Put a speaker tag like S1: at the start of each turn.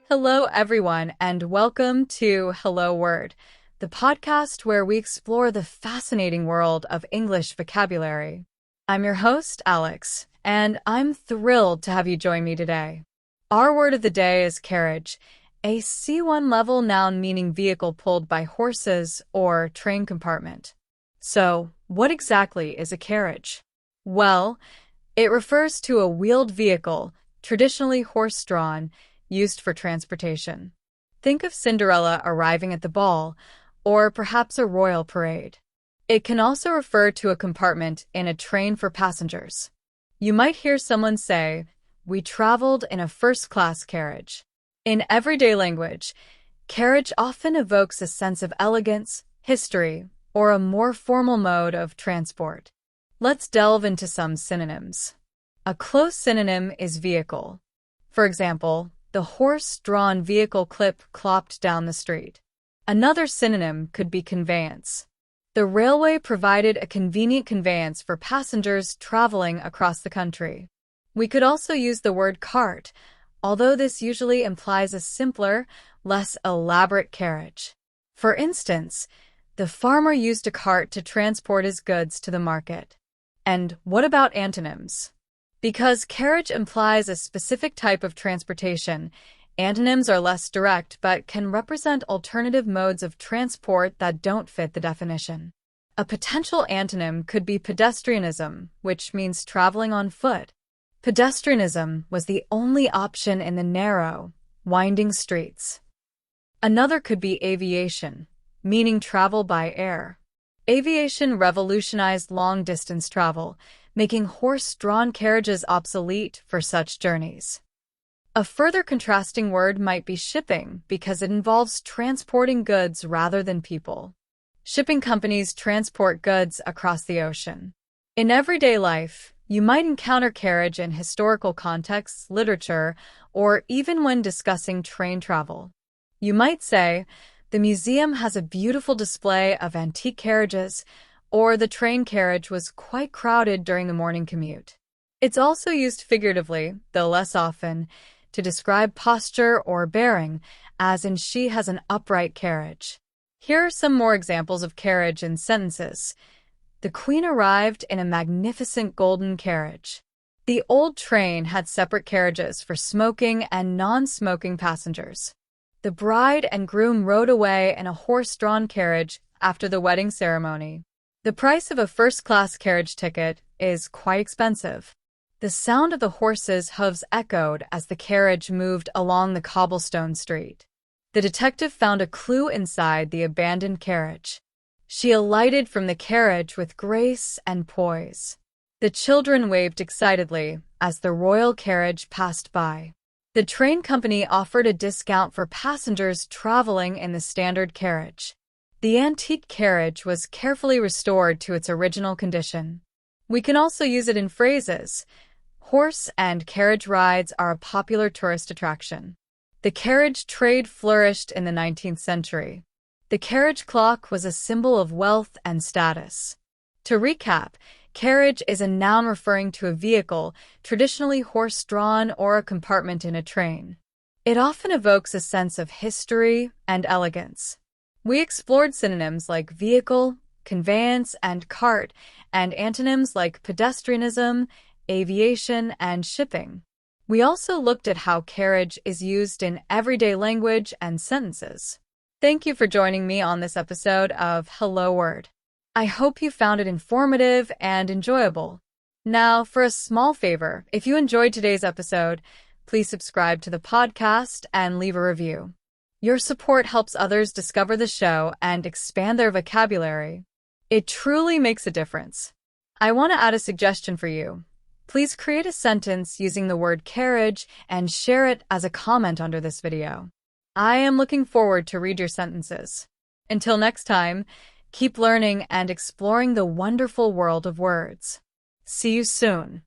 S1: Hello, everyone, and welcome to Hello Word, the podcast where we explore the fascinating world of English vocabulary. I'm your host, Alex, and I'm thrilled to have you join me today. Our word of the day is carriage, a C1 level noun meaning vehicle pulled by horses or train compartment. So, what exactly is a carriage? Well, it refers to a wheeled vehicle, traditionally horse-drawn, used for transportation. Think of Cinderella arriving at the ball, or perhaps a royal parade. It can also refer to a compartment in a train for passengers. You might hear someone say, "We traveled in a first-class carriage." In everyday language, carriage often evokes a sense of elegance, history, or a more formal mode of transport. Let's delve into some synonyms. A close synonym is vehicle. For example, the horse-drawn vehicle clopped down the street. Another synonym could be conveyance. The railway provided a convenient conveyance for passengers traveling across the country. We could also use the word cart, although this usually implies a simpler, less elaborate carriage. For instance, the farmer used a cart to transport his goods to the market. And what about antonyms? Because carriage implies a specific type of transportation, antonyms are less direct but can represent alternative modes of transport that don't fit the definition. A potential antonym could be pedestrianism, which means traveling on foot. Pedestrianism was the only option in the narrow, winding streets. Another could be aviation, meaning travel by air. Aviation revolutionized long-distance travel, making horse-drawn carriages obsolete for such journeys. A further contrasting word might be shipping because it involves transporting goods rather than people. Shipping companies transport goods across the ocean. In everyday life, you might encounter carriage in historical contexts, literature, or even when discussing train travel. You might say, "The museum has a beautiful display of antique carriages," or "the train carriage was quite crowded during the morning commute." It's also used figuratively, though less often, to describe posture or bearing, as in "she has an upright carriage." Here are some more examples of carriage in sentences. The Queen arrived in a magnificent golden carriage. The old train had separate carriages for smoking and non-smoking passengers. The bride and groom rode away in a horse-drawn carriage after the wedding ceremony. The price of a first-class carriage ticket is quite expensive. The sound of the horses' hooves echoed as the carriage moved along the cobblestone street. The detective found a clue inside the abandoned carriage. She alighted from the carriage with grace and poise. The children waved excitedly as the royal carriage passed by. The train company offered a discount for passengers traveling in the standard carriage. The antique carriage was carefully restored to its original condition. We can also use it in phrases. Horse and carriage rides are a popular tourist attraction. The carriage trade flourished in the 19th century. The carriage clock was a symbol of wealth and status. To recap, carriage is a noun referring to a vehicle, traditionally horse-drawn or a compartment in a train. It often evokes a sense of history and elegance. We explored synonyms like vehicle, conveyance, and cart, and antonyms like pedestrianism, aviation, and shipping. We also looked at how carriage is used in everyday language and sentences. Thank you for joining me on this episode of Hello Word. I hope you found it informative and enjoyable. Now, for a small favor, if you enjoyed today's episode, please subscribe to the podcast and leave a review. Your support helps others discover the show and expand their vocabulary. It truly makes a difference. I want to add a suggestion for you. Please create a sentence using the word carriage and share it as a comment under this video. I am looking forward to read your sentences. Until next time, keep learning and exploring the wonderful world of words. See you soon.